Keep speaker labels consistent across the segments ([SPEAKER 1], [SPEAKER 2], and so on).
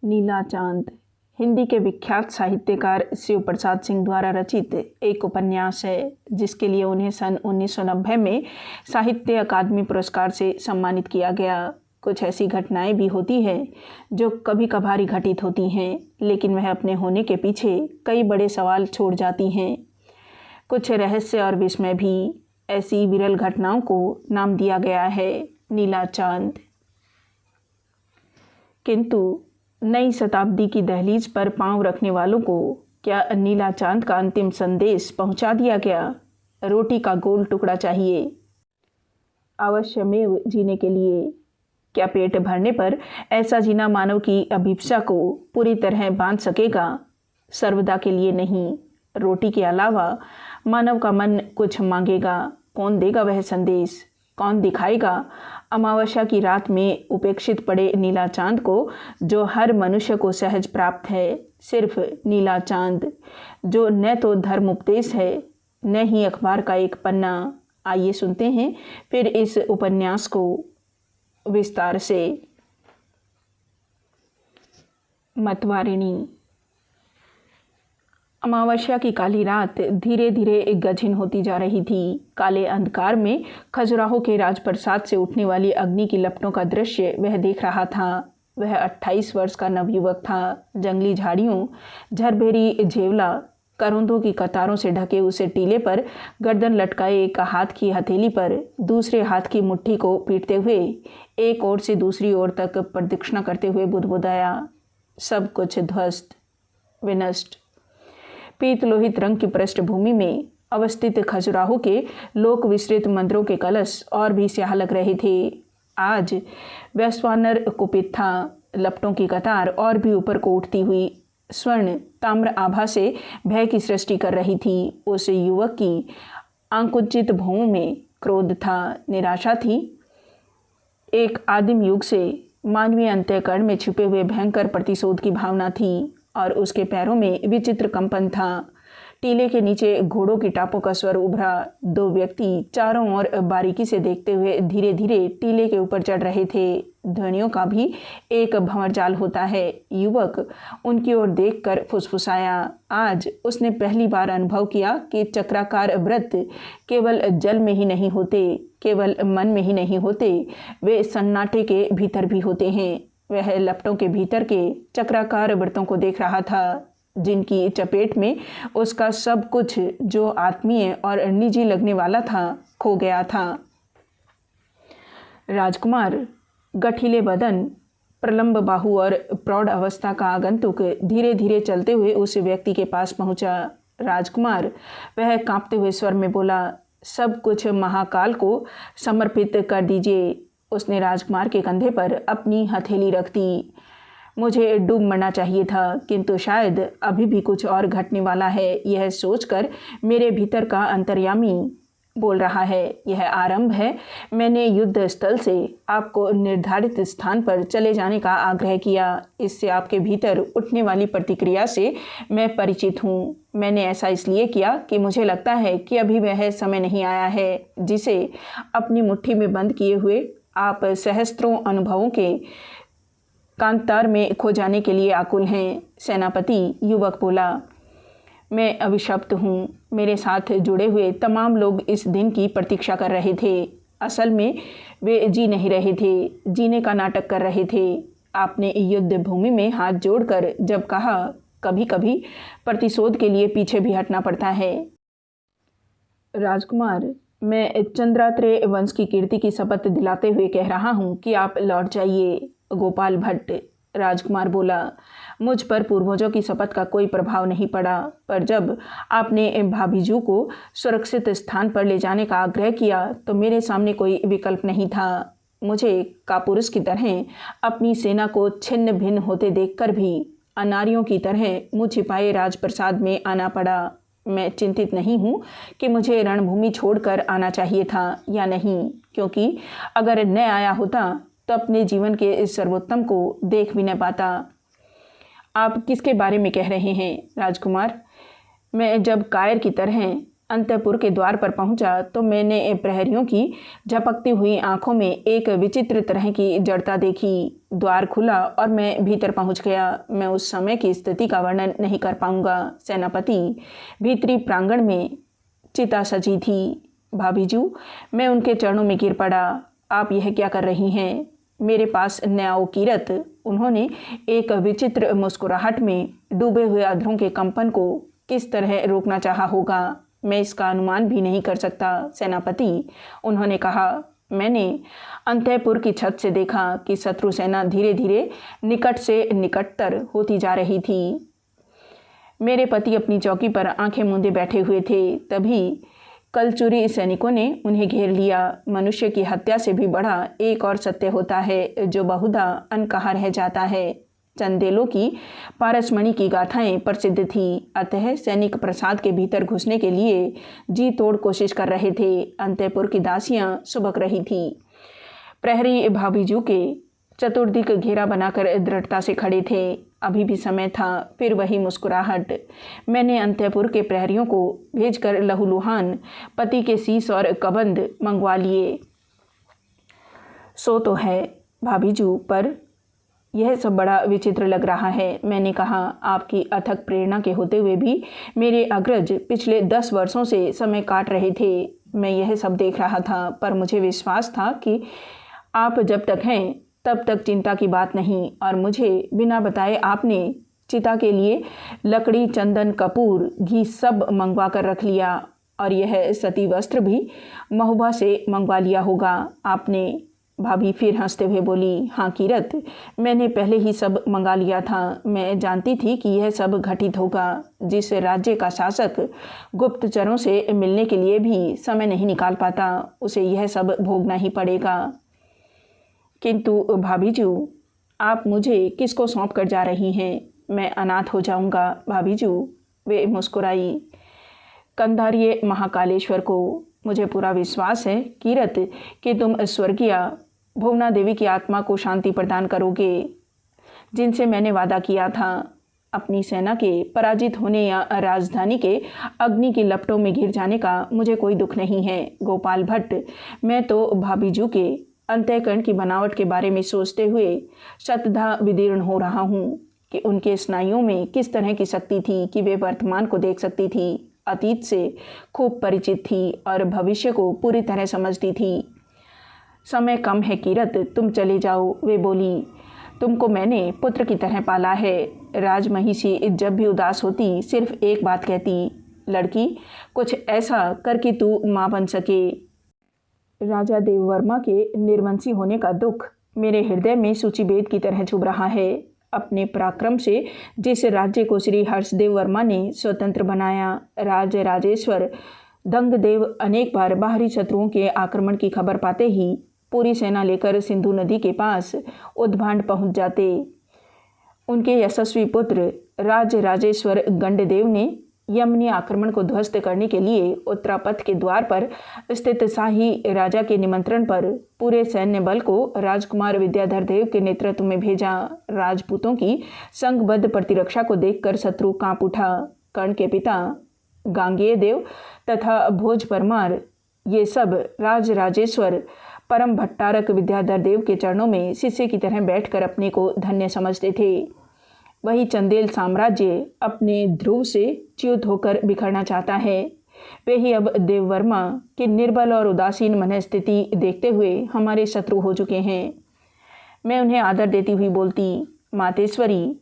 [SPEAKER 1] नीला चांद हिंदी के विख्यात साहित्यकार शिव प्रसाद सिंह द्वारा रचित एक उपन्यास है जिसके लिए उन्हें सन 1990 में साहित्य अकादमी पुरस्कार से सम्मानित किया गया। कुछ ऐसी घटनाएं भी होती हैं जो कभी कभार घटित होती हैं, लेकिन वह अपने होने के पीछे कई बड़े सवाल छोड़ जाती हैं। कुछ रहस्य और विस्मय भी। ऐसी विरल घटनाओं को नाम दिया गया है नीला चांद। किंतु नई शताब्दी की दहलीज पर पांव रखने वालों को क्या नीला चांद का अंतिम संदेश पहुंचा दिया गया? रोटी का गोल टुकड़ा चाहिए अवश्यमेव जीने के लिए। क्या पेट भरने पर ऐसा जीना मानव की अभिप्सा को पूरी तरह बांध सकेगा? सर्वदा के लिए नहीं। रोटी के अलावा मानव का मन कुछ मांगेगा। कौन देगा वह संदेश? कौन दिखाएगा अमावस्या की रात में उपेक्षित पड़े नीला चांद को, जो हर मनुष्य को सहज प्राप्त है? सिर्फ नीला चांद, जो न तो धर्म उपदेश है न ही अखबार का एक पन्ना। आइए सुनते हैं फिर इस उपन्यास को विस्तार से। मतवारिणी। अमावस्या की काली रात धीरे धीरे एक गझिन होती जा रही थी। काले अंधकार में खजुराहो के राजप्रसाद से उठने वाली अग्नि की लपटों का दृश्य वह देख रहा था। वह 28 वर्ष का नवयुवक था। जंगली झाड़ियों, झरबेरी झेवला, करौंदों की कतारों से ढके उसे टीले पर गर्दन लटकाए एक हाथ की हथेली पर दूसरे हाथ की मुट्ठी को पीटते हुए एक ओर से दूसरी ओर तक प्रदक्षिणा करते हुए बुदबुदाया। सब कुछ ध्वस्त विनष्ट। पीत लोहित रंग की पृष्ठभूमि में अवस्थित खजुराहो के लोक विस्तृत मंदिरों के कलश और भी स्याह लग रहे थे। आज वैश्वानर कुपित था। लपटों की कतार और भी ऊपर को उठती हुई स्वर्ण ताम्र आभा से भय की सृष्टि कर रही थी। उस युवक की आंकुचित भौं में क्रोध था, निराशा थी। एक आदिम युग से मानवीय अंतःकरण में छिपे हुए भयंकर प्रतिशोध की भावना थी और उसके पैरों में विचित्र कंपन था। टीले के नीचे घोड़ों की टापों का स्वर उभरा। दो व्यक्ति चारों ओर बारीकी से देखते हुए धीरे धीरे टीले के ऊपर चढ़ रहे थे। ध्वनियों का भी एक भंवरजाल होता है। युवक उनकी ओर देखकर फुसफुसाया। आज उसने पहली बार अनुभव किया कि चक्राकार व्रत केवल जल में ही नहीं होते, केवल मन में ही नहीं होते, वे सन्नाटे के भीतर भी होते हैं। वह लपटों के भीतर के चक्राकार वृत्तों को देख रहा था, जिनकी चपेट में उसका सब कुछ जो आत्मीय और निजी लगने वाला था खो गया था। राजकुमार, गठीले बदन, प्रलंब बाहु और प्रौढ़ अवस्था का आगंतुक धीरे धीरे चलते हुए उस व्यक्ति के पास पहुंचा। राजकुमार, वह कांपते हुए स्वर में बोला, सब कुछ महाकाल को समर्पित कर दीजिए। उसने राजकुमार के कंधे पर अपनी हथेली रख दी। मुझे डूब मरना चाहिए था, किंतु शायद अभी भी कुछ और घटने वाला है, यह सोचकर मेरे भीतर का अंतर्यामी बोल रहा है। यह आरंभ है। मैंने युद्ध स्थल से आपको निर्धारित स्थान पर चले जाने का आग्रह किया। इससे आपके भीतर उठने वाली प्रतिक्रिया से मैं परिचित हूँ। मैंने ऐसा इसलिए किया कि मुझे लगता है कि अभी वह समय नहीं आया है जिसे अपनी मुट्ठी में बंद किए हुए आप सहस्त्रों अनुभवों के कांतार में खो जाने के लिए आकुल हैं। सेनापति, युवक बोला, मैं अभिशप्त हूँ। मेरे साथ जुड़े हुए तमाम लोग इस दिन की प्रतीक्षा कर रहे थे। असल में वे जी नहीं रहे थे, जीने का नाटक कर रहे थे। आपने युद्ध भूमि में हाथ जोड़कर जब कहा, कभी कभी प्रतिशोध के लिए पीछे भी हटना पड़ता है। राजकुमार, मैं चंद्रात्रेय वंश की कीर्ति की शपथ दिलाते हुए कह रहा हूँ कि आप लौट जाइए। गोपाल भट्ट, राजकुमार बोला, मुझ पर पूर्वजों की शपथ का कोई प्रभाव नहीं पड़ा, पर जब आपने भाभीजू को सुरक्षित स्थान पर ले जाने का आग्रह किया तो मेरे सामने कोई विकल्प नहीं था। मुझे कापुरुष की तरह अपनी सेना को छिन्न भिन्न होते देखकर भी अनारियों की तरह मुँह छिपाए राजप्रसाद में आना पड़ा। मैं चिंतित नहीं हूँ कि मुझे रणभूमि छोड़कर आना चाहिए था या नहीं, क्योंकि अगर न आया होता तो अपने जीवन के इस सर्वोत्तम को देख भी न पाता। आप किसके बारे में कह रहे हैं राजकुमार? मैं जब कायर की तरह अंतःपुर के द्वार पर पहुंचा तो मैंने प्रहरियों की झपकती हुई आंखों में एक विचित्र तरह की जड़ता देखी। द्वार खुला और मैं भीतर पहुंच गया। मैं उस समय की स्थिति का वर्णन नहीं कर पाऊंगा। सेनापति भीतरी प्रांगण में चिता सजी थी। भाभीजू, मैं उनके चरणों में गिर पड़ा। आप यह क्या कर रही हैं? मेरे पास न आओ कीरत। उन्होंने एक विचित्र मुस्कुराहट में डूबे हुए अधरों के कंपन को किस तरह रोकना चाहा होगा, मैं इसका अनुमान भी नहीं कर सकता। सेनापति, उन्होंने कहा, मैंने अंतःपुर की छत से देखा कि शत्रु सेना धीरे धीरे निकट से निकटतर होती जा रही थी। मेरे पति अपनी चौकी पर आंखें मूंदे बैठे हुए थे। तभी कलचुरी सैनिकों ने उन्हें घेर लिया। मनुष्य की हत्या से भी बड़ा एक और सत्य होता है जो बहुधा अनकहा रह जाता है। चंदेलों की पारसमणि की गाथाएं प्रसिद्ध थी, अतः सैनिक प्रसाद के भीतर घुसने के लिए जी तोड़ कोशिश कर रहे थे। अंतःपुर की दासियां सुबक रही थी। प्रहरी भाभीजू के चतुर्दिक घेरा बनाकर दृढ़ता से खड़े थे। अभी भी समय था। फिर वही मुस्कुराहट। मैंने अंतःपुर के प्रहरियों को भेजकर लहूलुहान पति के शीश और कबंध मंगवा लिए। सो तो है भाभीजू, पर यह सब बड़ा विचित्र लग रहा है। मैंने कहा, आपकी अथक प्रेरणा के होते हुए भी मेरे अग्रज पिछले 10 वर्षों से समय काट रहे थे। मैं यह सब देख रहा था, पर मुझे विश्वास था कि आप जब तक हैं तब तक चिंता की बात नहीं। और मुझे बिना बताए आपने चिता के लिए लकड़ी, चंदन, कपूर, घी सब मंगवा कर रख लिया। और यह सती वस्त्र भी महुबा से मंगवा लिया होगा आपने। भाभी फिर हंसते हुए बोली, हाँ कीरत, मैंने पहले ही सब मंगा लिया था। मैं जानती थी कि यह सब घटित होगा। जिस राज्य का शासक गुप्तचरों से मिलने के लिए भी समय नहीं निकाल पाता, उसे यह सब भोगना ही पड़ेगा। किंतु भाभीजू, आप मुझे किसको सौंप कर जा रही हैं? मैं अनाथ हो जाऊंगा भाभीजू। वे मुस्कुराई। कंधारिये महाकालेश्वर को। मुझे पूरा विश्वास है कीरत कि तुम स्वर्गीय भुवना देवी की आत्मा को शांति प्रदान करोगे, जिनसे मैंने वादा किया था। अपनी सेना के पराजित होने या राजधानी के अग्नि की लपटों में घिर जाने का मुझे कोई दुख नहीं है। गोपाल भट्ट, मैं तो भाभीजू के अंतःकरण की बनावट के बारे में सोचते हुए शतधा विदीर्ण हो रहा हूँ कि उनके स्नायुओं में किस तरह की शक्ति थी कि वे वर्तमान को देख सकती थी, अतीत से खूब परिचित थी और भविष्य को पूरी तरह समझती थी। समय कम है कीरत, तुम चले जाओ, वे बोली। तुमको मैंने पुत्र की तरह पाला है। राजमहिषी जब भी उदास होती सिर्फ एक बात कहती, लड़की कुछ ऐसा कर कि तू माँ बन सके। राजा देववर्मा के निर्वंशी होने का दुख मेरे हृदय में सूचीभेद की तरह चुभ रहा है। अपने पराक्रम से जिस राज्य को श्री हर्षदेव वर्मा ने स्वतंत्र बनाया, राज राजेश्वर दंगदेव अनेक बार बाहरी शत्रुओं के आक्रमण की खबर पाते ही पूरी सेना लेकर सिंधु नदी के पास उद्भांड पहुंच जाते। उनके यशस्वी पुत्र राज राजेश्वर गंडदेव ने यमनी आक्रमण को ध्वस्त करने के लिए उत्तरापथ के द्वार पर स्थित शाही राजा के निमंत्रण पर पूरे सैन्य बल को राजकुमार विद्याधर देव के नेतृत्व में भेजा। राजपूतों की संघबद्ध प्रतिरक्षा को देखकर शत्रु कांप उठा। कर्ण के पिता गांगेय देव तथा भोज परमार, ये सब राज राजेश्वर परम भट्टारक विद्याधर देव के चरणों में शिष्य की तरह बैठकर अपने को धन्य समझते थे। वही चंदेल साम्राज्य अपने ध्रुव से च्युत होकर बिखरना चाहता है। वे ही अब देववर्मा की निर्बल और उदासीन मनस्थिति देखते हुए हमारे शत्रु हो चुके हैं। मैं उन्हें आदर देती हुई बोलती, मातेश्वरी,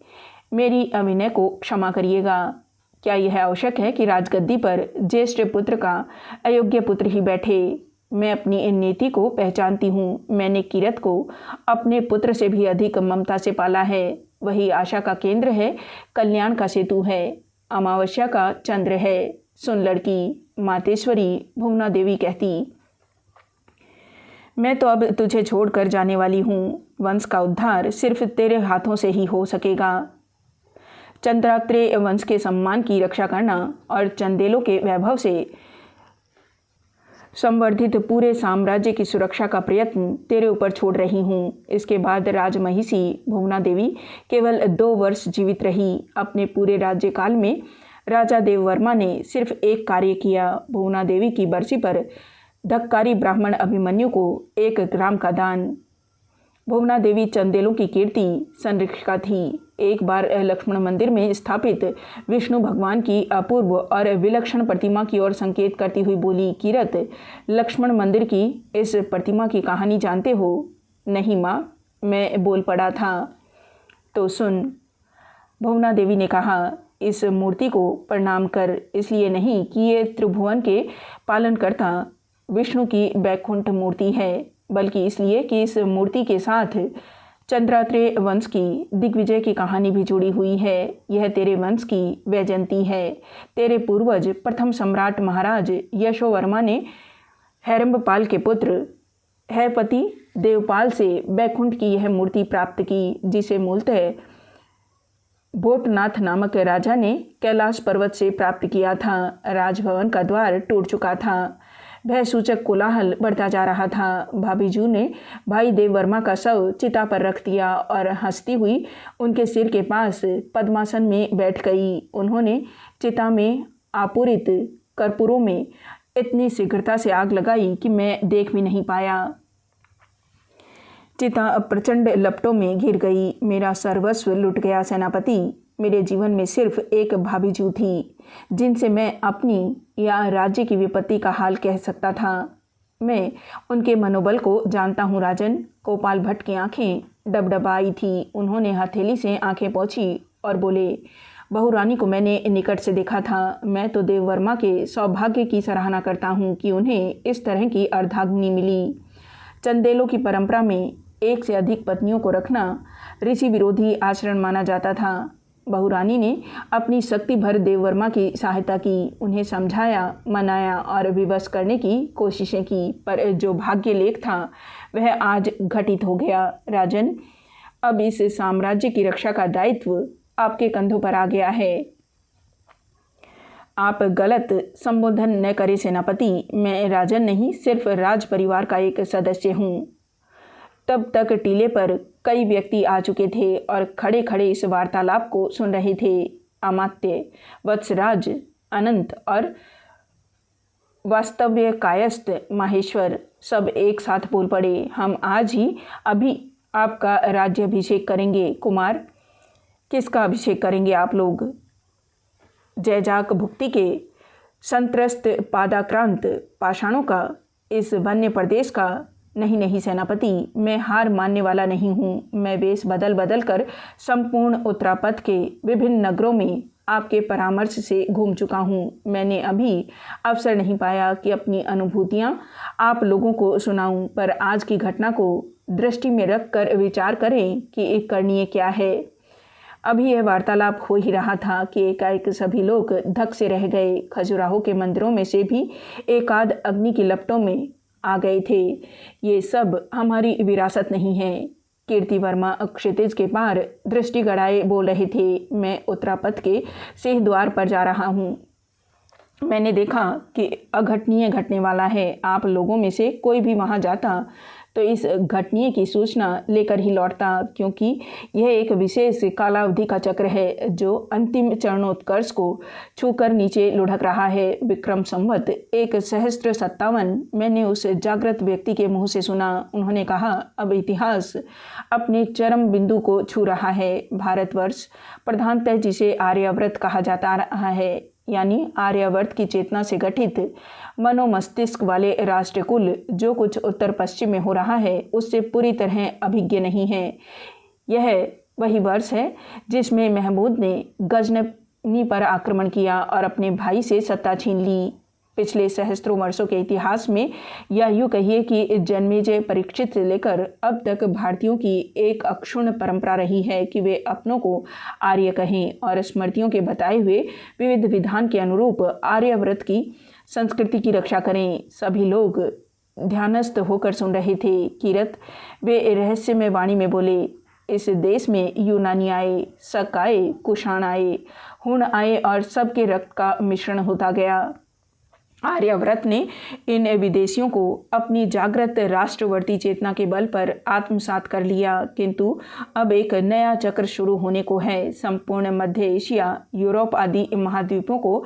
[SPEAKER 1] मेरी अभिनय को क्षमा करिएगा। क्या यह आवश्यक है कि राजगद्दी पर ज्येष्ठ पुत्र का अयोग्य पुत्र ही बैठे? मैं अपनी इन नीति को पहचानती हूँ। मैंने कीरत को अपने पुत्र से भी अधिक ममता से पाला है। वही आशा का केंद्र है, कल्याण का सेतु है, अमावस्या का चंद्र है। सुन लड़की, मातेश्वरी भुवना देवी कहती, मैं तो अब तुझे छोड़कर जाने वाली हूँ। वंश का उद्धार सिर्फ तेरे हाथों से ही हो सकेगा। चंद्रात्रेय वंश के सम्मान की रक्षा करना और चंदेलों के वैभव से संवर्धित पूरे साम्राज्य की सुरक्षा का प्रयत्न तेरे ऊपर छोड़ रही हूँ। इसके बाद राजमहिषी भुवना देवी केवल 2 वर्ष जीवित रही। अपने पूरे राज्यकाल में राजा देववर्मा ने सिर्फ एक कार्य किया, भुवना देवी की बरसी पर धक्कारी ब्राह्मण अभिमन्यु को 1 ग्राम का दान। भुवना देवी चंदेलों की कीर्ति संरक्षिका थी। एक बार लक्ष्मण मंदिर में स्थापित विष्णु भगवान की अपूर्व और विलक्षण प्रतिमा की ओर संकेत करती हुई बोली, कीरत, लक्ष्मण मंदिर की इस प्रतिमा की कहानी जानते हो? नहीं माँ, मैं बोल पड़ा था। तो सुन, भुवना देवी ने कहा, इस मूर्ति को प्रणाम कर, इसलिए नहीं कि ये त्रिभुवन के पालनकर्ता विष्णु की वैकुंठ मूर्ति है, बल्कि इसलिए कि इस मूर्ति के साथ चंद्रात्रेय वंश की दिग्विजय की कहानी भी जुड़ी हुई है। यह तेरे वंश की वैजयंती है। तेरे पूर्वज प्रथम सम्राट महाराज यशोवर्मा ने हैरंबपाल के पुत्र हैपति देवपाल से वैकुंठ की यह मूर्ति प्राप्त की, जिसे मूलतः भोटनाथ नामक राजा ने कैलाश पर्वत से प्राप्त किया था। राजभवन का द्वार टूट चुका था। भय सूचक कोलाहल बढ़ता जा रहा था। भाभीजू ने भाई देववर्मा का शव चिता पर रख दिया और हंसती हुई उनके सिर के पास पद्मासन में बैठ गई। उन्होंने चिता में आपूरित कर्पूरों में इतनी शीघ्रता से आग लगाई कि मैं देख भी नहीं पाया। चिता प्रचंड लपटों में घिर गई। मेरा सर्वस्व लुट गया सेनापति। मेरे जीवन में सिर्फ एक भाभीजू थी, जिनसे मैं अपनी या राज्य की विपत्ति का हाल कह सकता था। मैं उनके मनोबल को जानता हूँ राजन। गोपाल भट्ट की आंखें डबडबाई थी। उन्होंने हथेली से आंखें पोंछी और बोले, बहू रानी को मैंने निकट से देखा था। मैं तो देववर्मा के सौभाग्य की सराहना करता हूँ कि उन्हें इस तरह की अर्धांगिनी मिली। चंदेलों की परंपरा में एक से अधिक पत्नियों को रखना ऋषि विरोधी आचरण माना जाता था। बहुरानी ने अपनी शक्ति भर देववर्मा की सहायता की, उन्हें समझाया, मनाया और विवश करने की कोशिशें की, पर जो भाग्य लेख था वह आज घटित हो गया। राजन, अब इस साम्राज्य की रक्षा का दायित्व आपके कंधों पर आ गया है। आप गलत संबोधन न करें सेनापति। मैं राजन नहीं, सिर्फ राज परिवार का एक सदस्य हूँ। तब तक टीले पर कई व्यक्ति आ चुके थे और खड़े खड़े इस वार्तालाप को सुन रहे थे। अमात्य, वत्सराज, अनंत और वास्तव्य कायस्थ माहेश्वर सब एक साथ बोल पड़े। हम आज ही अभी आपका राज्याभिषेक करेंगे। कुमार, किसका अभिषेक करेंगे आप लोग? जयजाक भुक्ति के संत्रस्त पादाक्रांत पाषाणों का, इस वन्य प्रदेश का? नहीं नहीं सेनापति, मैं हार मानने वाला नहीं हूँ। मैं वेश बदल बदल कर संपूर्ण उत्तरापथ के विभिन्न नगरों में आपके परामर्श से घूम चुका हूँ। मैंने अभी अवसर नहीं पाया कि अपनी अनुभूतियाँ आप लोगों को सुनाऊँ, पर आज की घटना को दृष्टि में रख कर विचार करें कि एक करणीय क्या है। अभी यह वार्तालाप हो ही रहा था कि एकाएक सभी लोग धक से रह गए। खजुराहो के मंदिरों में से भी एकाध अग्नि की लपटों में आ गए थे। ये सब हमारी विरासत नहीं है। कीर्ति वर्मा क्षितिज के पार दृष्टि गड़ाए बोल रहे थे। मैं उत्तरापथ के सिंह द्वार पर जा रहा हूँ। मैंने देखा कि अघटनीय घटने वाला है। आप लोगों में से कोई भी वहाँ जाता तो इस घटनीय की सूचना लेकर ही लौटता, क्योंकि यह एक विशेष कालावधि का चक्र है जो अंतिम चरणोत्कर्ष को छूकर नीचे लुढ़क रहा है। विक्रम संवत 1057 मैंने उस जागृत व्यक्ति के मुंह से सुना। उन्होंने कहा, अब इतिहास अपने चरम बिंदु को छू रहा है। भारतवर्ष प्रधानतः जिसे आर्यावर्त कहा जाता रहा है, यानी आर्यावर्त की चेतना से गठित मनोमस्तिष्क वाले राष्ट्रकुल, जो कुछ उत्तर पश्चिम में हो रहा है उससे पूरी तरह अभिज्ञ नहीं है। यह वही वर्ष है जिसमें महमूद ने गजनवी पर आक्रमण किया और अपने भाई से सत्ता छीन ली। पिछले सहस्त्रों वर्षों के इतिहास में या यूँ कहिए कि जन्मेजय परीक्षित से लेकर अब तक भारतीयों की एक अक्षुण्ण परंपरा रही है कि वे अपनों को आर्य कहें और स्मृतियों के बताए हुए विविध विधान के अनुरूप आर्यावर्त की संस्कृति की रक्षा करें। सभी लोग ध्यानस्थ होकर सुन रहे थे। कीरत, वे रहस्यमय वाणी में बोले, इस देश में यूनानी आए, शक आए, कुषाण आए, हुण आए और सबके रक्त का मिश्रण होता गया। आर्यव्रत ने इन विदेशियों को अपनी जागृत राष्ट्रवर्ती चेतना के बल पर आत्मसात कर लिया, किंतु अब एक नया चक्र शुरू होने को है। संपूर्ण मध्य एशिया, यूरोप आदि महाद्वीपों को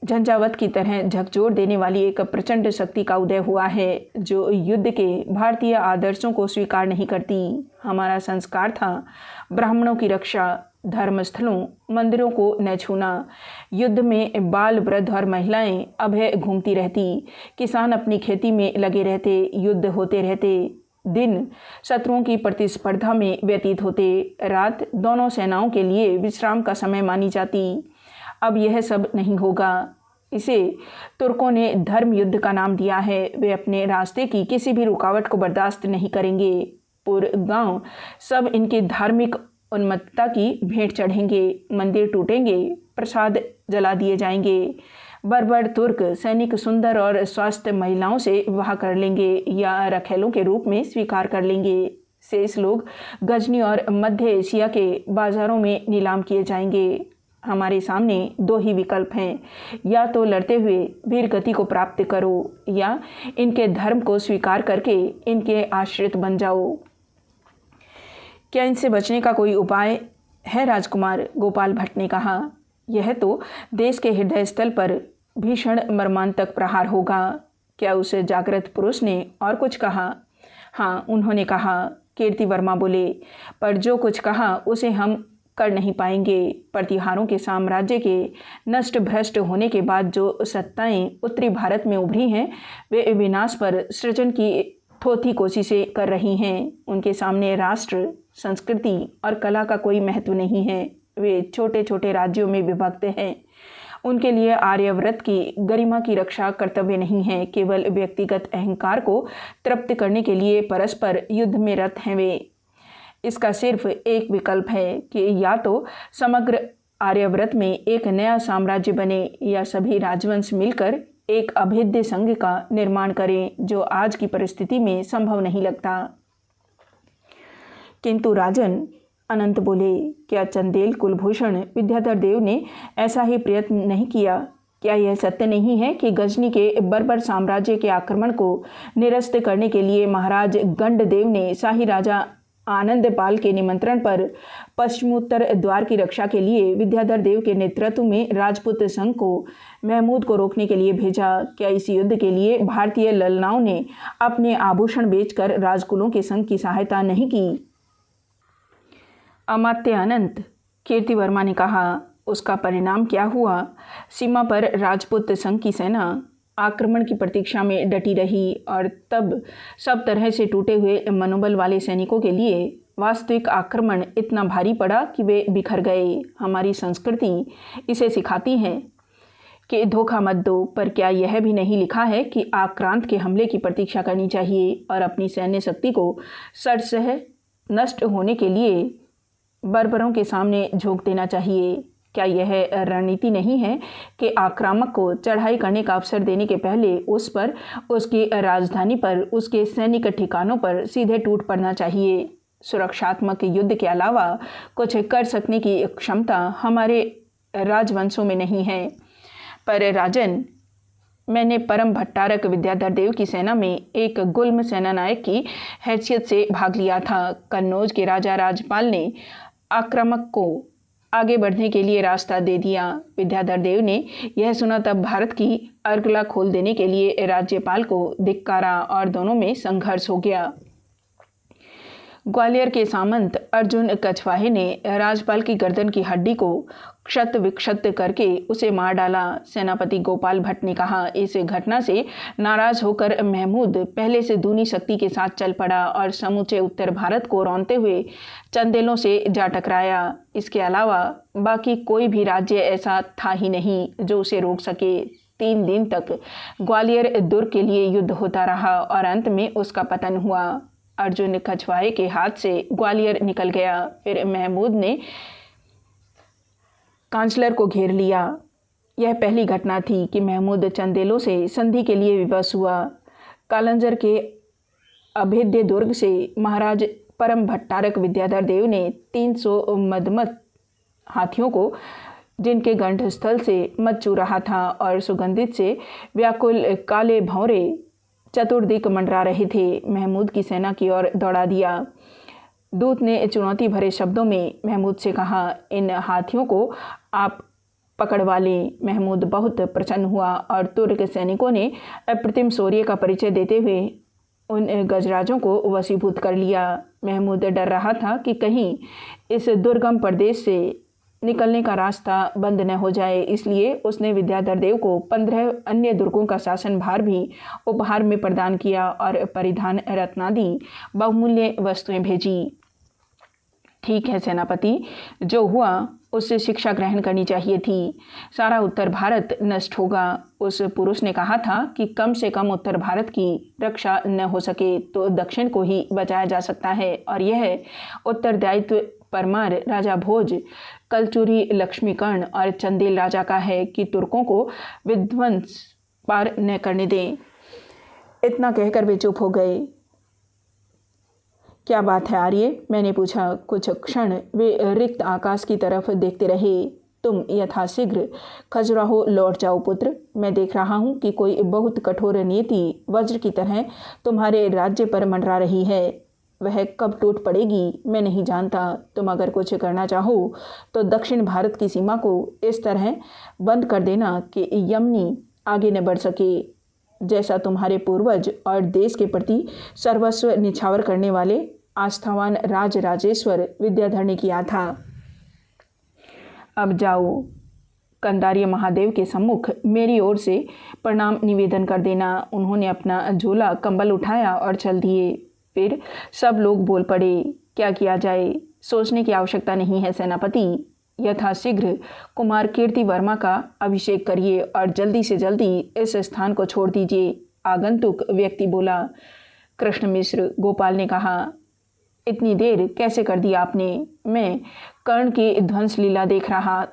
[SPEAKER 1] झंझावत की तरह झकझोर देने वाली एक प्रचंड शक्ति का उदय हुआ है, जो युद्ध के भारतीय आदर्शों को स्वीकार नहीं करती। हमारा संस्कार था ब्राह्मणों की रक्षा, धर्मस्थलों, मंदिरों को न छूना। युद्ध में बाल, वृद्ध और महिलाएं अभय घूमती रहती, किसान अपनी खेती में लगे रहते, युद्ध होते रहते, दिन शत्रुओं की प्रतिस्पर्धा में व्यतीत होते, रात दोनों सेनाओं के लिए विश्राम का समय मानी जाती। अब यह सब नहीं होगा। इसे तुर्कों ने धर्म युद्ध का नाम दिया है। वे अपने रास्ते की किसी भी रुकावट को बर्दाश्त नहीं करेंगे। पूरे गांव सब इनकी धार्मिक उन्मत्तता की भेंट चढ़ेंगे, मंदिर टूटेंगे, प्रसाद जला दिए जाएंगे। बर्बर तुर्क सैनिक सुंदर और स्वस्थ महिलाओं से विवाह कर लेंगे या रखेलों के रूप में स्वीकार कर लेंगे। शेष लोग गजनी और मध्य एशिया के बाजारों में नीलाम किए जाएंगे। हमारे सामने दो ही विकल्प हैं, या तो लड़ते हुए वीर गति को प्राप्त करो या इनके धर्म को स्वीकार करके इनके आश्रित बन जाओ। क्या इनसे बचने का कोई उपाय है राजकुमार? गोपाल भट्ट ने कहा। यह तो देश के हृदय स्थल पर भीषण मर्मांतक प्रहार होगा। क्या उस जागृत पुरुष ने और कुछ कहा? हाँ, उन्होंने कहा, कीर्ति वर्मा बोले, पर जो कुछ कहा उसे हम कर नहीं पाएंगे। प्रतिहारों के साम्राज्य के नष्ट भ्रष्ट होने के बाद जो सत्ताएं उत्तरी भारत में उभरी हैं, वे विनाश पर सृजन की थोथी कोशिशें कर रही हैं। उनके सामने राष्ट्र, संस्कृति और कला का कोई महत्व नहीं है। वे छोटे छोटे राज्यों में विभक्त हैं। उनके लिए आर्यव्रत की गरिमा की रक्षा कर्तव्य नहीं है। केवल व्यक्तिगत अहंकार को तृप्त करने के लिए परस्पर युद्ध में रत हैं वे। इसका सिर्फ एक विकल्प है कि या तो समग्र आर्यव्रत में एक नया साम्राज्य बने या सभी राजवंश मिलकर एक अभेद्य संघ का निर्माण करें, जो आज की परिस्थिति में संभव नहीं लगता। किंतु राजन, अनंत बोले, क्या चंदेल कुलभूषण विद्याधर देव ने ऐसा ही प्रयत्न नहीं किया? क्या यह सत्य नहीं है कि गजनी के बर्बर साम्राज्य के आक्रमण को निरस्त करने के लिए महाराज गंडदेव ने शाही राजा आनंद पाल के निमंत्रण पर पश्चिमोत्तर द्वार की रक्षा के लिए विद्याधर देव के नेतृत्व में राजपूत संघ को महमूद को रोकने के लिए भेजा? क्या इस युद्ध के लिए भारतीय ललनाओं ने अपने आभूषण बेचकर राजकुलों के संघ की सहायता नहीं की? अमात्य अनंत, कीर्ति वर्मा ने कहा। उसका परिणाम क्या हुआ? सीमा पर राजपूत संघ की सेना आक्रमण की प्रतीक्षा में डटी रही और तब सब तरह से टूटे हुए मनोबल वाले सैनिकों के लिए वास्तविक आक्रमण इतना भारी पड़ा कि वे बिखर गए। हमारी संस्कृति इसे सिखाती है कि धोखा मत दो, पर क्या यह भी नहीं लिखा है कि आक्रांत के हमले की प्रतीक्षा करनी चाहिए और अपनी सैन्य शक्ति को सरसह नष्ट होने के लिए बर्बरों के सामने झोंक देना चाहिए? क्या यह रणनीति नहीं है कि आक्रामक को चढ़ाई करने का अवसर देने के पहले उस पर, उसकी राजधानी पर, उसके सैनिक ठिकानों पर सीधे टूट पड़ना चाहिए? सुरक्षात्मक युद्ध के अलावा कुछ कर सकने की क्षमता हमारे राजवंशों में नहीं है। पर राजन, मैंने परम भट्टारक विद्याधर देव की सेना में एक गुल्म सेनानायक की हैसियत से भाग लिया था। कन्नौज के राजा राजपाल ने आक्रामक को आगे बढ़ने के लिए रास्ता दे दिया। विद्याधर देव ने यह सुना तब भारत की अर्गला खोल देने के लिए राज्यपाल को धिक्कारा और दोनों में संघर्ष हो गया। ग्वालियर के सामंत अर्जुन कछवाहे ने राजपाल की गर्दन की हड्डी को क्षत विक्षत करके उसे मार डाला। सेनापति गोपाल भट्ट ने कहा, इस घटना से नाराज होकर महमूद पहले से दूनी शक्ति के साथ चल पड़ा और समूचे उत्तर भारत को रौंदते हुए चंदेलों से जा टकराया। इसके अलावा बाकी कोई भी राज्य ऐसा था ही नहीं जो उसे रोक सके। 3 दिन तक ग्वालियर दुर्ग के लिए युद्ध होता रहा और अंत में उसका पतन हुआ। अर्जुन कछवाहे के हाथ से ग्वालियर निकल गया। फिर महमूद ने कांसलर को घेर लिया। यह पहली घटना थी कि महमूद चंदेलों से संधि के लिए विवश हुआ। कालंजर के अभेद्य दुर्ग से महाराज परम भट्टारक विद्याधर देव ने 300 मदमत हाथियों को जिनके गंठस्थल से मत चू रहा था और सुगंधित से व्याकुल काले भौरे चतुर्दिक मंडरा रहे थे, महमूद की सेना की ओर दौड़ा दिया। दूत ने चुनौती भरे शब्दों में महमूद से कहा, इन हाथियों को आप पकड़वा लें। महमूद बहुत प्रसन्न हुआ और तुर्क सैनिकों ने अप्रतिम शौर्य का परिचय देते हुए उन गजराजों को वशीभूत कर लिया। महमूद डर रहा था कि कहीं इस दुर्गम प्रदेश से निकलने का रास्ता बंद न हो जाए, इसलिए उसने विद्याधर देव को 15 अन्य दुर्गों का शासन भार भी उपहार में प्रदान किया और परिधान रत्नादि बहुमूल्य वस्तुएं भेजी। ठीक है सेनापति, जो हुआ उससे शिक्षा ग्रहण करनी चाहिए थी। सारा उत्तर भारत नष्ट होगा। उस पुरुष ने कहा था कि कम से कम उत्तर भारत की रक्षा न हो सके तो दक्षिण को ही बचाया जा सकता है, और यह उत्तरदायित्व परमार राजा भोज, कलचुरी लक्ष्मीकर्ण और चंदेल राजा का है कि तुर्कों को विध्वंस पार न करने दें। इतना कहकर वे चुप हो गए। क्या बात है आर्य? मैंने पूछा। कुछ क्षण वे रिक्त आकाश की तरफ देखते रहे। तुम यथाशीघ्र खजुराहो लौट जाओ पुत्र। मैं देख रहा हूँ कि कोई बहुत कठोर नीति वज्र की तरह तुम्हारे राज्य पर मंडरा रही है। वह कब टूट पड़ेगी मैं नहीं जानता। तुम अगर कुछ करना चाहो तो दक्षिण भारत की सीमा को इस तरह बंद कर देना कि यमनी आगे न बढ़ सके, जैसा तुम्हारे पूर्वज और देश के प्रति सर्वस्व निछावर करने वाले आस्थावान राजराजेश्वर विद्याधर ने किया था। अब जाओ, कंदारी महादेव के सम्मुख मेरी ओर से प्रणाम निवेदन कर देना। उन्होंने अपना झोला कंबल उठाया और चल दिए। फिर सब लोग बोल पड़े, क्या किया जाए? सोचने की आवश्यकता नहीं है सेनापति। यथाशीघ्र कुमार कीर्ति वर्मा का अभिषेक करिए और जल्दी से जल्दी इस स्थान को छोड़ दीजिए। आगंतुक व्यक्ति बोला। कृष्ण मिश्र गोपाल ने कहा, इतनी देर कैसे कर दी आपने? मैं कर्ण की ध्वंस लीला देख रहा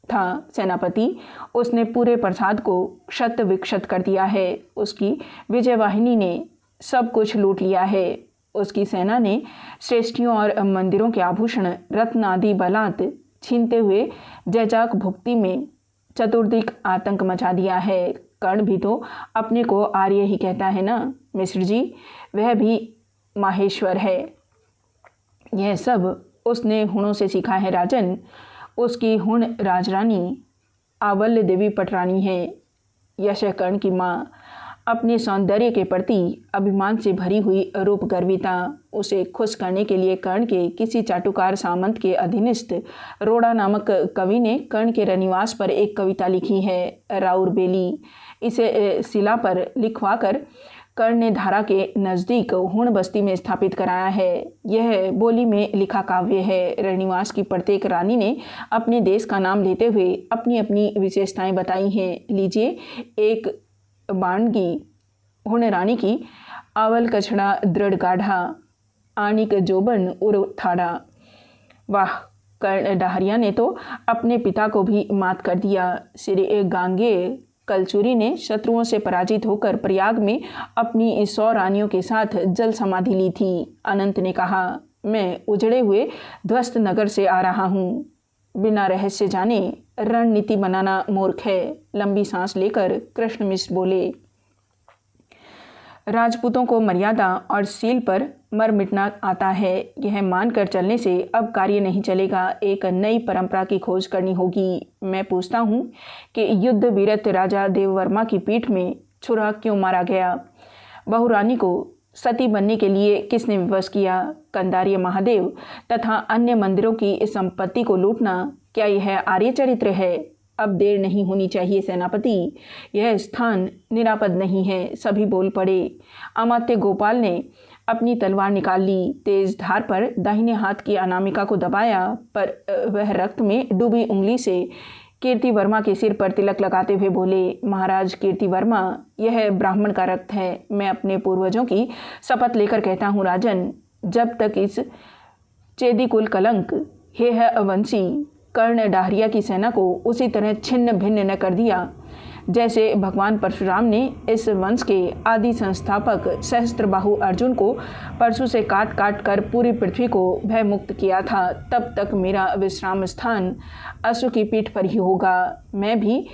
[SPEAKER 1] था सेनापति। उसने पूरे प्रसाद को क्षत विक्षत कर दिया है। उसकी विजयवाहिनी ने सब कुछ लूट लिया है। उसकी सेना ने श्रेष्ठियों और मंदिरों के आभूषण रत्न आदि बलात् छीनते हुए जयजाक भुक्ति में चतुर्दिक आतंक मचा दिया है। कर्ण भी तो अपने को आर्य ही कहता है ना मिश्र जी, वह भी माहेश्वर है। यह सब उसने हुणों से सीखा है राजन। उसकी हुण राजरानी आवल्य देवी पटरानी है। यश कर्ण की माँ अपने सौंदर्य के प्रति अभिमान से भरी हुई रूप गर्विता। उसे खुश करने के लिए कर्ण के किसी चाटुकार सामंत के अधीनस्थ रोड़ा नामक कवि ने कर्ण के रनिवास पर एक कविता लिखी है, राउर बेली। इसे शिला पर लिखवा कर कर्ण ने धारा के नज़दीक हुण बस्ती में स्थापित कराया है। यह बोली में लिखा काव्य है। रनिवास की प्रत्येक रानी ने अपने देश का नाम लेते हुए अपनी अपनी विशेषताएं बताई हैं। लीजिए, एक बाणगी हुण रानी की आवल कछड़ा दृढ़ गाढ़ा, आनिक जोबन उर थाड़ा। वाह, कर्ण डहरिया ने तो अपने पिता को भी मात कर दिया। श्री गांगे कलचुरी ने शत्रुओं से पराजित होकर प्रयाग में अपनी 100 रानियों के साथ जल समाधि ली थी। अनंत ने कहा, मैं उजड़े हुए ध्वस्त नगर से आ रहा हूँ। बिना रहस्य जाने रणनीति बनाना मूर्ख है। लंबी सांस लेकर कृष्ण मिश्र बोले, राजपूतों को मर्यादा और सील पर मर मिटना आता है। यह मानकर चलने से अब कार्य नहीं चलेगा। एक नई परंपरा की खोज करनी होगी। मैं पूछता हूँ कि युद्ध वीरत राजा देववर्मा की पीठ में छुरा क्यों मारा गया? बहुरानी को सती बनने के लिए किसने विवश किया? कंदारी महादेव तथा अन्य मंदिरों की इस संपत्ति को लूटना, क्या यह आर्य चरित्र है? अब देर नहीं होनी चाहिए सेनापति। यह स्थान निरापद नहीं है। सभी बोल पड़े। अमात्य गोपाल ने अपनी तलवार निकाल ली। तेज धार पर दाहिने हाथ की अनामिका को दबाया, पर वह रक्त में डूबी उंगली से कीर्ति वर्मा के सिर पर तिलक लगाते हुए बोले, महाराज कीर्ति वर्मा, यह ब्राह्मण का रक्त है। मैं अपने पूर्वजों की शपथ लेकर कहता हूँ राजन, जब तक इस चेदिकुल कलंक हे है अवंशी कर्ण डाहरिया की सेना को उसी तरह छिन्न भिन्न न कर दिया, जैसे भगवान परशुराम ने इस वंश के आदि संस्थापक सहस्त्रबाहु अर्जुन को परशु से काट काट कर पूरी पृथ्वी को भय मुक्त किया था, तब तक मेरा विश्राम स्थान अश्व की पीठ पर ही होगा। मैं भी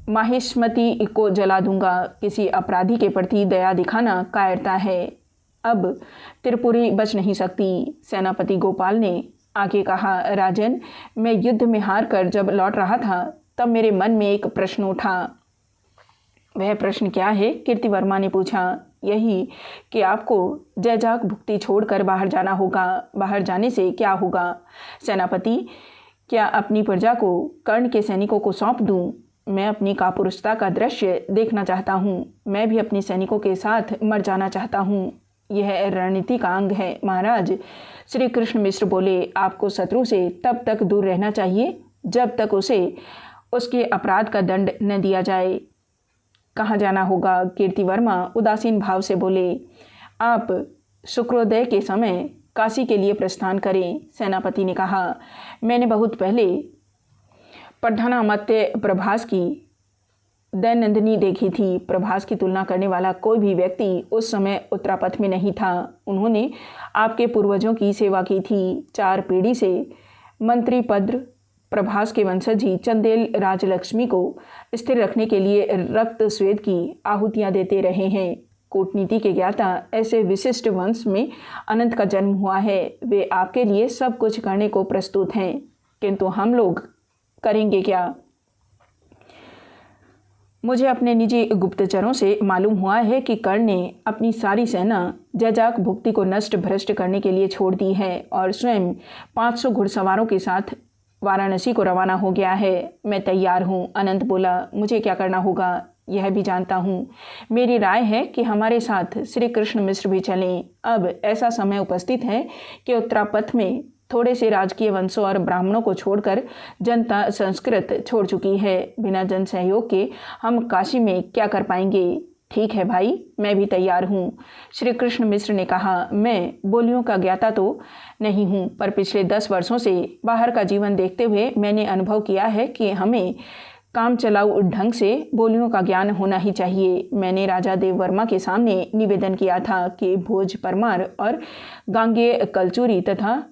[SPEAKER 1] माहिष्मति को जला दूंगा। किसी अपराधी के प्रति दया दिखाना कायरता है। अब त्रिपुरी बच नहीं सकती। सेनापति गोपाल ने आगे कहा, राजन, मैं युद्ध में हार कर जब लौट रहा था तब मेरे मन में एक प्रश्न उठा। वह प्रश्न क्या है? कीर्तिवर्मा ने पूछा। यही कि आपको जयजाग भुक्ति छोड़कर बाहर जाना होगा। बाहर जाने से क्या होगा? सेनापति, क्या अपनी प्रजा को कर्ण के सैनिकों को सौंप दूं? मैं अपनी कापुरुषता का दृश्य देखना चाहता हूँ। मैं भी अपने सैनिकों के साथ मर जाना चाहता हूँ। यह रणनीति का अंग है महाराज। श्री कृष्ण मिश्र बोले, आपको शत्रु से तब तक दूर रहना चाहिए जब तक उसे उसके अपराध का दंड न दिया जाए। कहाँ जाना होगा? कीर्तिवर्मा उदासीन भाव से बोले, आप शुक्रोदय के समय काशी के लिए प्रस्थान करें। सेनापति ने कहा, मैंने बहुत पहले प्रधानामात्य प्रभास की दैनंदिनी देखी थी। प्रभास की तुलना करने वाला कोई भी व्यक्ति उस समय उत्तरापथ में नहीं था। उन्होंने आपके पूर्वजों की सेवा की थी। 4 पीढ़ी से मंत्री पद प्रभास के वंशज ही चंदेल राजलक्ष्मी को स्थिर रखने के लिए रक्त स्वेद की आहुतियां देते रहे हैं। कूटनीति के ज्ञाता ऐसे विशिष्ट वंश में अनंत का जन्म हुआ है। वे आपके लिए सब कुछ करने को प्रस्तुत हैं, किंतु हम लोग करेंगे क्या? मुझे अपने निजी गुप्तचरों से मालूम हुआ है कि कर्ण ने अपनी सारी सेना जयजाग भुक्ति को नष्ट भ्रष्ट करने के लिए छोड़ दी है और स्वयं 500 घुड़सवारों के साथ वाराणसी को रवाना हो गया है। मैं तैयार हूँ। अनंत बोला, मुझे क्या करना होगा यह भी जानता हूँ। मेरी राय है कि हमारे साथ श्री कृष्ण मिश्र भी चलें। अब ऐसा समय उपस्थित है कि उत्तरापथ में थोड़े से राजकीय वंशों और ब्राह्मणों को छोड़कर जनता संस्कृत छोड़ चुकी है। बिना जन सहयोग के हम काशी में क्या कर पाएंगे? ठीक है भाई, मैं भी तैयार हूँ। श्री कृष्ण मिश्र ने कहा, मैं बोलियों का ज्ञाता तो नहीं हूँ, पर पिछले 10 वर्षों से बाहर का जीवन देखते हुए मैंने अनुभव किया है कि हमें काम चलाऊ ढंग से बोलियों का ज्ञान होना ही चाहिए। मैंने राजा देववर्मा के सामने निवेदन किया था कि भोज परमार और गांगेय कलचुरी तथा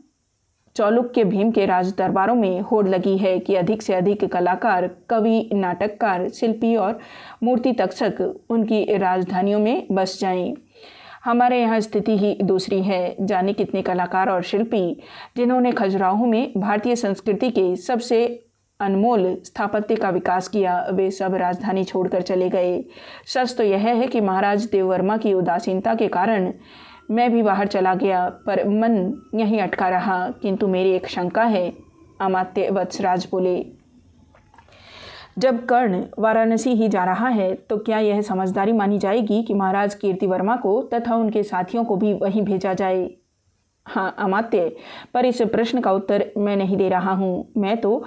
[SPEAKER 1] चालुक्य भीम के राज दरबारों में होड़ लगी है कि अधिक से अधिक कलाकार, कवि, नाटककार, शिल्पी और मूर्ति तक्षक उनकी राजधानियों में बस जाएं। हमारे यहाँ स्थिति ही दूसरी है। जाने कितने कलाकार और शिल्पी जिन्होंने खजुराहो में भारतीय संस्कृति के सबसे अनमोल स्थापत्य का विकास किया, वे सब राजधानी छोड़कर चले गए। सच तो यह है कि महाराज देववर्मा की उदासीनता के कारण मैं भी बाहर चला गया, पर मन यहीं अटका रहा। किंतु मेरी एक शंका है। अमात्य वत्सराज बोले, जब कर्ण वाराणसी ही जा रहा है तो क्या यह समझदारी मानी जाएगी कि महाराज कीर्तिवर्मा को तथा उनके साथियों को भी वहीं भेजा जाए? हाँ अमात्य, पर इस प्रश्न का उत्तर मैं नहीं दे रहा हूँ। मैं तो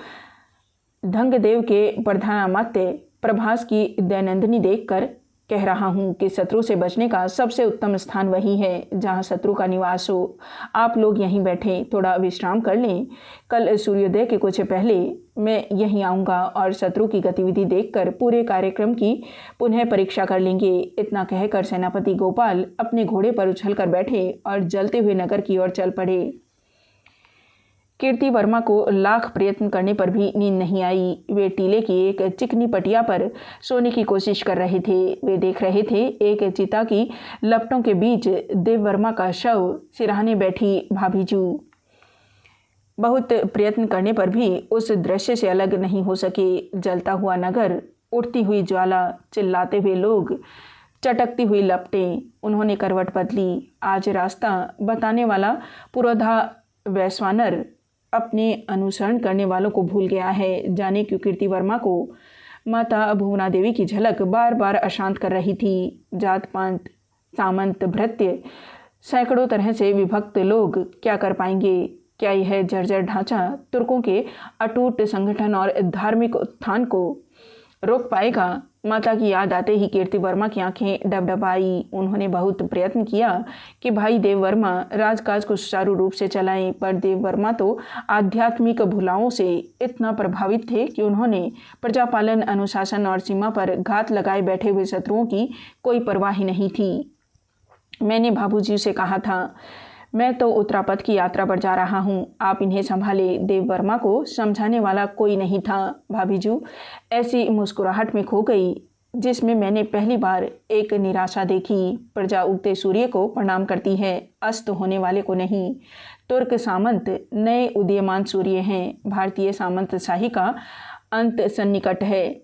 [SPEAKER 1] धंगदेव के प्रधानामात्य प्रभास की दैनंदिनी देखकर कह रहा हूँ कि शत्रु से बचने का सबसे उत्तम स्थान वही है जहाँ शत्रु का निवास हो। आप लोग यहीं बैठे थोड़ा विश्राम कर लें। कल सूर्योदय के कुछ पहले मैं यहीं आऊँगा और शत्रु की गतिविधि देखकर पूरे कार्यक्रम की पुनः परीक्षा कर लेंगे। इतना कहकर सेनापति गोपाल अपने घोड़े पर उछलकर बैठे और जलते हुए नगर की ओर चल पड़े। कीर्तिवर्मा को लाख प्रयत्न करने पर भी नींद नहीं आई। वे टीले की एक चिकनी पटिया पर सोने की कोशिश कर रहे थे। वे देख रहे थे एक चिता की लपटों के बीच देववर्मा का शव सिरहाने बैठी भाभीजू। बहुत प्रयत्न करने पर भी उस दृश्य से अलग नहीं हो सके। जलता हुआ नगर, उठती हुई ज्वाला, चिल्लाते हुए लोग, चटकती हुई लपटें। उन्होंने करवट बदली। आज रास्ता बताने वाला पुरोधा वैश्वानर अपने अनुसरण करने वालों को भूल गया है। जाने क्यों कीर्तिवर्मा को माता भुवना देवी की झलक बार बार अशांत कर रही थी। जात पात, सामंत, भृत्य, सैकड़ों तरह से विभक्त लोग क्या कर पाएंगे? क्या यह जर्जर ढांचा तुर्कों के अटूट संगठन और धार्मिक उत्थान को रोक पाएगा? माता की याद आते ही कीर्ति वर्मा की आंखें डबडबाई। उन्होंने बहुत प्रयत्न किया कि भाई देव वर्मा राजकाज को सुचारू रूप से चलाएं, पर देव वर्मा तो आध्यात्मिक भुलाओं से इतना प्रभावित थे कि उन्होंने प्रजापालन, अनुशासन और सीमा पर घात लगाए बैठे हुए शत्रुओं की कोई परवाह ही नहीं थी। मैंने बाबूजी से कहा था, मैं तो उत्तरापथ की यात्रा पर जा रहा हूँ, आप इन्हें संभाले। देव वर्मा को समझाने वाला कोई नहीं था। भाभीजू ऐसी मुस्कुराहट में खो गई जिसमें मैंने पहली बार एक निराशा देखी। प्रजा उगते सूर्य को प्रणाम करती है, अस्त होने वाले को नहीं। तुर्क सामंत नए उदीयमान सूर्य हैं, भारतीय सामंतशाही का अंत सन्निकट है।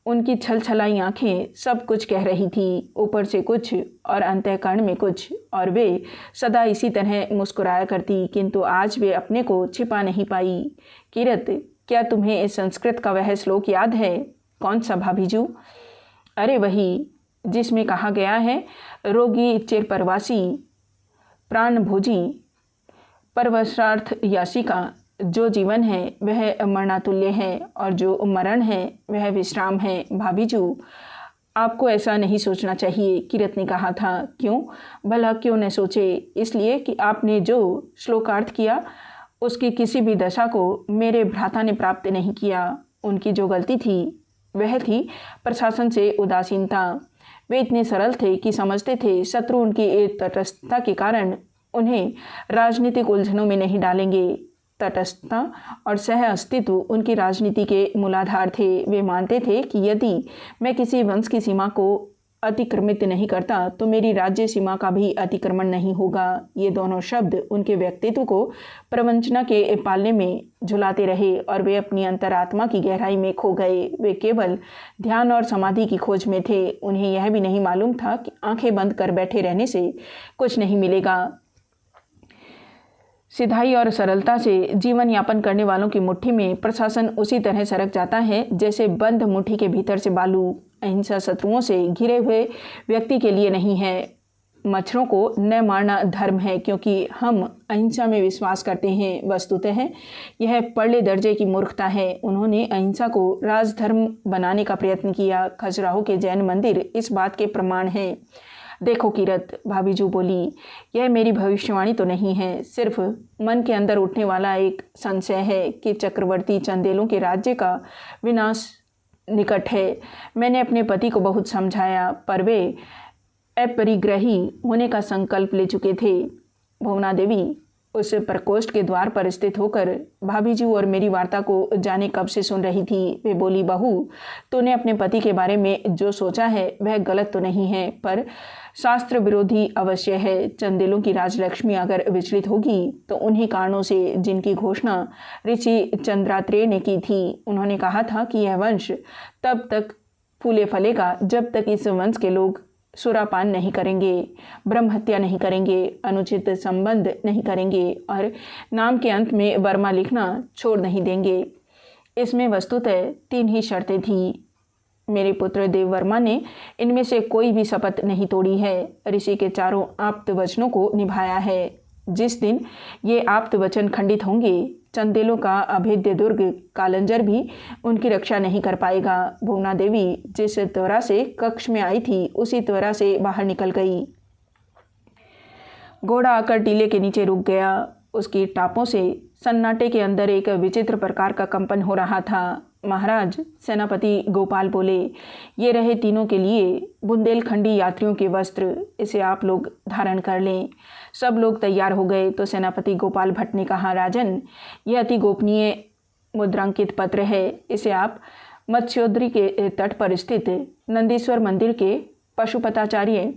[SPEAKER 1] उनकी छलछलाई आंखें सब कुछ कह रही थी, ऊपर से कुछ और अंतःकरण में कुछ, और वे सदा इसी तरह मुस्कुराया करती, किंतु आज वे अपने को छिपा नहीं पाई। किरत, क्या तुम्हें इस संस्कृत का वह श्लोक याद है? कौन सा भाभीजू? अरे वही जिसमें कहा गया है, रोगी चिरपरवासी, प्राणभोजी, परवशार्थ यासिका। जो जीवन है वह मरणातुल्य है और जो मरण है वह विश्राम है। भाभीजू, आपको ऐसा नहीं सोचना चाहिए, किरत ने कहा था। क्यों? भला क्यों न सोचे? इसलिए कि आपने जो श्लोकार्थ किया उसकी किसी भी दशा को मेरे भ्राता ने प्राप्त नहीं किया। उनकी जो गलती थी वह थी प्रशासन से उदासीनता। वे इतने सरल थे कि समझते थे शत्रु उनकी तटस्थता के कारण उन्हें राजनीतिक उलझनों में नहीं डालेंगे। तटस्थता और सह अस्तित्व उनकी राजनीति के मूलाधार थे। वे मानते थे कि यदि मैं किसी वंश की सीमा को अतिक्रमित नहीं करता तो मेरी राज्य सीमा का भी अतिक्रमण नहीं होगा। ये दोनों शब्द उनके व्यक्तित्व को प्रवंचना के पालने में झुलाते रहे और वे अपनी अंतरात्मा की गहराई में खो गए। वे केवल ध्यान और समाधि की खोज में थे। उन्हें यह भी नहीं मालूम था कि आंखें बंद कर बैठे रहने से कुछ नहीं मिलेगा। सिधाई और सरलता से जीवन यापन करने वालों की मुट्ठी में प्रशासन उसी तरह सरक जाता है जैसे बंद मुट्ठी के भीतर से बालू। अहिंसा शत्रुओं से घिरे हुए व्यक्ति के लिए नहीं है। मच्छरों को न मारना धर्म है, क्योंकि हम अहिंसा में विश्वास करते हैं। वस्तुतः यह परले दर्जे की मूर्खता है। उन्होंने अहिंसा को राजधर्म बनाने का प्रयत्न किया। खजुराहो के जैन मंदिर इस बात के प्रमाण हैं। देखो किरत, भाभीजू बोली, यह मेरी भविष्यवाणी तो नहीं है, सिर्फ मन के अंदर उठने वाला एक संशय है कि चक्रवर्ती चंदेलों के राज्य का विनाश निकट है। मैंने अपने पति को बहुत समझाया, पर वे अपरिग्रही होने का संकल्प ले चुके थे। भुवना देवी उस प्रकोष्ठ के द्वार पर स्थित होकर भाभीजू और मेरी वार्ता को जाने कब से सुन रही थी। वे बोली, बहू, तूने अपने पति के बारे में जो सोचा है वह गलत तो नहीं है, पर शास्त्र विरोधी अवश्य है। चंदेलों की राजलक्ष्मी अगर विचलित होगी तो उन्हीं कारणों से जिनकी घोषणा ऋषि चंद्रात्रेय ने की थी। उन्होंने कहा था कि यह वंश तब तक फूले फलेगा जब तक इस वंश के लोग सुरापान नहीं करेंगे, ब्रह्म हत्या नहीं करेंगे, अनुचित संबंध नहीं करेंगे और नाम के अंत में वर्मा लिखना छोड़ नहीं देंगे। इसमें वस्तुतः 3 ही शर्तें थी। मेरे पुत्र देव वर्मा ने इनमें से कोई भी शपथ नहीं तोड़ी है। ऋषि के चारों आप्त वचनों को निभाया है। जिस दिन ये आप्त वचन खंडित होंगे, चंदेलों का अभेद्य दुर्ग कालंजर भी उनकी रक्षा नहीं कर पाएगा। भुवना देवी जिस त्वरा से कक्ष में आई थी उसी त्वरा से बाहर निकल गई। घोड़ा आकर टीले के नीचे रुक गया। उसकी टापों से सन्नाटे के अंदर एक विचित्र प्रकार का कंपन हो रहा था। महाराज, सेनापति गोपाल बोले, ये रहे तीनों के लिए बुंदेलखंडी यात्रियों के वस्त्र, इसे आप लोग धारण कर लें। सब लोग तैयार हो गए तो सेनापति गोपाल भट्ट ने कहा, राजन, यह अति गोपनीय मुद्रांकित पत्र है। इसे आप मत्स्योद्री के तट पर स्थित नंदीश्वर मंदिर के पशुपताचार्य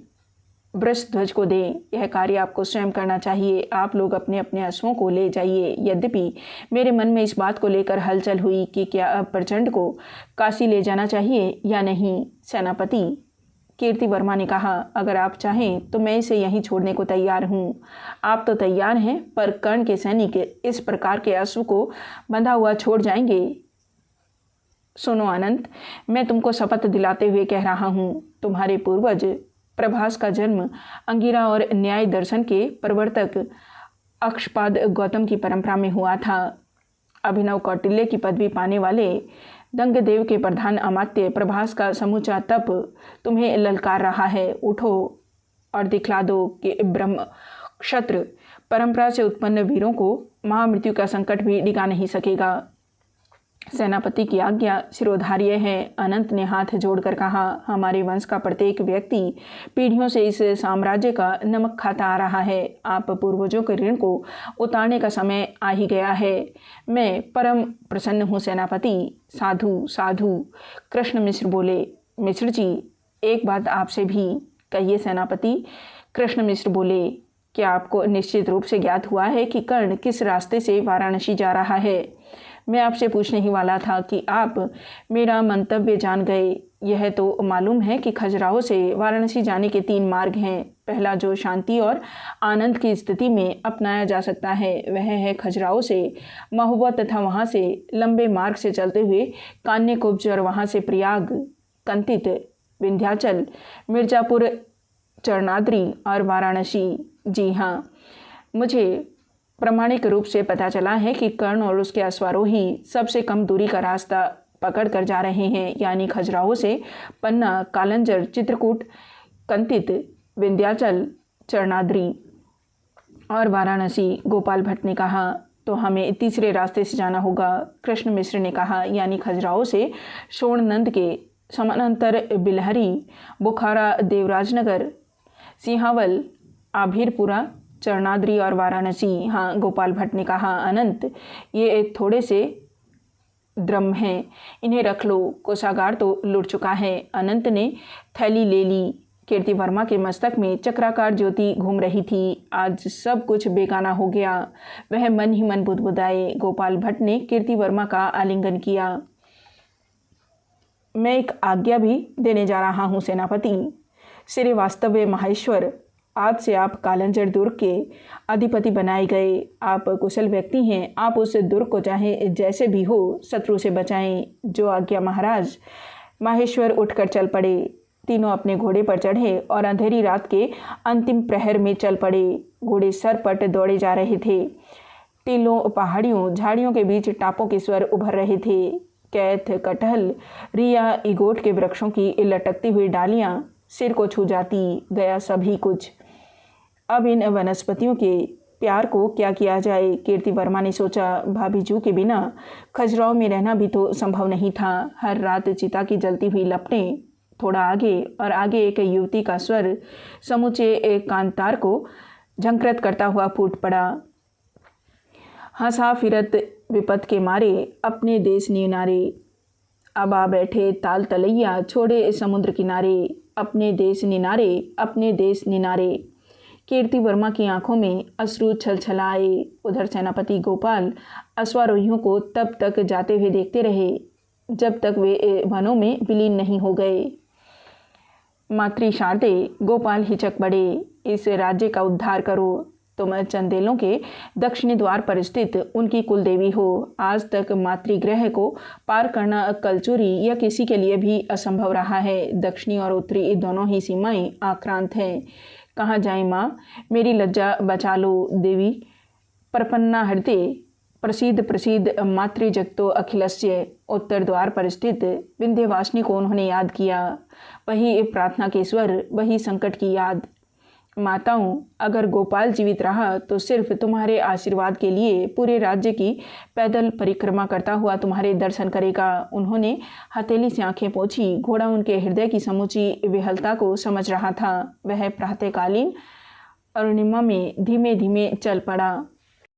[SPEAKER 1] वृषध्वज को दें। यह कार्य आपको स्वयं करना चाहिए। आप लोग अपने अपने अश्वों को ले जाइए। यद्यपि मेरे मन में इस बात को लेकर हलचल हुई कि क्या अब प्रचंड को काशी ले जाना चाहिए या नहीं। सेनापति कीर्ति वर्मा ने कहा, अगर आप चाहें तो मैं इसे यहीं छोड़ने को तैयार हूँ। आप तो तैयार हैं, पर कर्ण के सैनिक इस प्रकार के अश्व को बंधा हुआ छोड़ जाएंगे। सुनो अनंत, मैं तुमको शपथ दिलाते हुए कह रहा हूँ, तुम्हारे पूर्वज प्रभास का जन्म अंगिरा और न्याय दर्शन के प्रवर्तक अक्षपाद गौतम की परंपरा में हुआ था। अभिनव कौटिल्य की पदवी पाने वाले दंगदेव के प्रधान अमात्य प्रभास का समूचा तप तुम्हें ललकार रहा है। उठो और दिखला दो कि ब्रह्म क्षत्र परंपरा से उत्पन्न वीरों को महामृत्यु का संकट भी डिगा नहीं सकेगा। सेनापति की आज्ञा शिरोधार्य है। अनंत ने हाथ जोड़कर कहा, हमारे वंश का प्रत्येक व्यक्ति पीढ़ियों से इस साम्राज्य का नमक खाता आ रहा है। आप पूर्वजों के ऋण को उतारने का समय आ ही गया है। मैं परम प्रसन्न हूँ सेनापति। साधु साधु कृष्ण मिश्र बोले। मिश्र जी, एक बात आपसे भी कहिए सेनापति। कृष्ण मिश्र बोले, क्या आपको निश्चित रूप से ज्ञात हुआ है कि कर्ण किस रास्ते से वाराणसी जा रहा है? मैं आपसे पूछने ही वाला था कि आप मेरा मंतव्य जान गए। यह तो मालूम है कि खजुराहो से वाराणसी जाने के 3 मार्ग हैं। पहला, जो शांति और आनंद की स्थिति में अपनाया जा सकता है, वह है खजुराहो से महुआ तथा वहाँ से लंबे मार्ग से चलते हुए कान्यकुब्ज और वहाँ से प्रयाग, कंतित, विंध्याचल, मिर्जापुर, चरणाद्री और वाराणसी। जी हाँ, मुझे प्रामाणिक रूप से पता चला है कि कर्ण और उसके अश्वारोही सबसे कम दूरी का रास्ता पकड़ कर जा रहे हैं, यानी खजुराहो से पन्ना, कालंजर, चित्रकूट, कंतित, विंध्याचल, चरणाद्री और वाराणसी। गोपाल भट्ट ने कहा, तो हमें तीसरे रास्ते से जाना होगा। कृष्ण मिश्र ने कहा, यानी खजुराहो से शोणनंद के समानांतर बिलहरी, बुखारा, देवराजनगर, सिंहावल, आभीरपुरा, चरणाद्री और वाराणसी। हाँ, गोपाल भट्ट ने कहा, अनंत, ये थोड़े से द्रम हैं, इन्हें रख लो, कोषागार तो लुट चुका है। अनंत ने थैली ले ली। कीर्ति वर्मा के मस्तक में चक्राकार ज्योति घूम रही थी। आज सब कुछ बेगाना हो गया। वह मन ही मन बुदबुदाए। गोपाल भट्ट ने कीर्ति वर्मा का आलिंगन किया। मैं एक आज्ञा भी देने जा रहा हूँ सेनापति। श्री वास्तव्य माहेश्वर, आज से आप कालंजर दुर्ग के अधिपति बनाए गए। आप कुशल व्यक्ति हैं। आप उस दुर्ग को चाहे जैसे भी हो शत्रु से बचाएं। जो आज्ञा महाराज। माहेश्वर उठकर चल पड़े। तीनों अपने घोड़े पर चढ़े और अंधेरी रात के अंतिम प्रहर में चल पड़े। घोड़े सरपट दौड़े जा रहे थे। टीलों, पहाड़ियों, झाड़ियों के बीच टापों के स्वर उभर रहे थे। कैथ, कटहल, रिया, इगोट के वृक्षों की लटकती हुई डालियां सिर को छू जाती। गया सभी कुछ। अब इन वनस्पतियों के प्यार को क्या किया जाए? कीर्ति वर्मा ने सोचा। भाभीजू के बिना खजुराहो में रहना भी तो संभव नहीं था। हर रात चिता की जलती हुई लपटें। थोड़ा आगे और आगे एक युवती का स्वर समूचे एक कांतार को झंकृत करता हुआ फूट पड़ा। हंसा फिरत विपत के मारे अपने देश निनारे। अब आ बैठे ताल तलैया छोड़े समुद्र किनारे। अपने देश निनारे, अपने देश निनारे। कीर्ति वर्मा की आंखों में अश्रु छलछलाए। उधर सेनापति गोपाल अश्वारोहियों को तब तक जाते हुए देखते रहे जब तक वे वनों में विलीन नहीं हो गए। मातृ शारदे, गोपाल हिचक पड़े। इस राज्य का उद्धार करो। तुम चंदेलों के दक्षिणी द्वार पर स्थित उनकी कुलदेवी हो। आज तक मातृगृह को पार करना कलचुरी या किसी के लिए भी असंभव रहा है। दक्षिणी और उत्तरी दोनों ही सीमाएं आक्रांत हैं। कहाँ जाए माँ? मेरी लज्जा बचा लो देवी। प्रपन्ना हृदय प्रसिद्ध प्रसिद्ध मातृजगतो अखिलस्य। उत्तर द्वार पर स्थित विंध्यवासिनी को उन्होंने याद किया। वही प्रार्थना के स्वर, वही संकट की याद। माताओं, अगर गोपाल जीवित रहा तो सिर्फ तुम्हारे आशीर्वाद के लिए पूरे राज्य की पैदल परिक्रमा करता हुआ तुम्हारे दर्शन करेगा। उन्होंने हथेली से आंखें पोंछी। घोड़ा उनके हृदय की समूची विहलता को समझ रहा था। वह प्रातःकालीन अरुणिमा में धीमे धीमे चल पड़ा।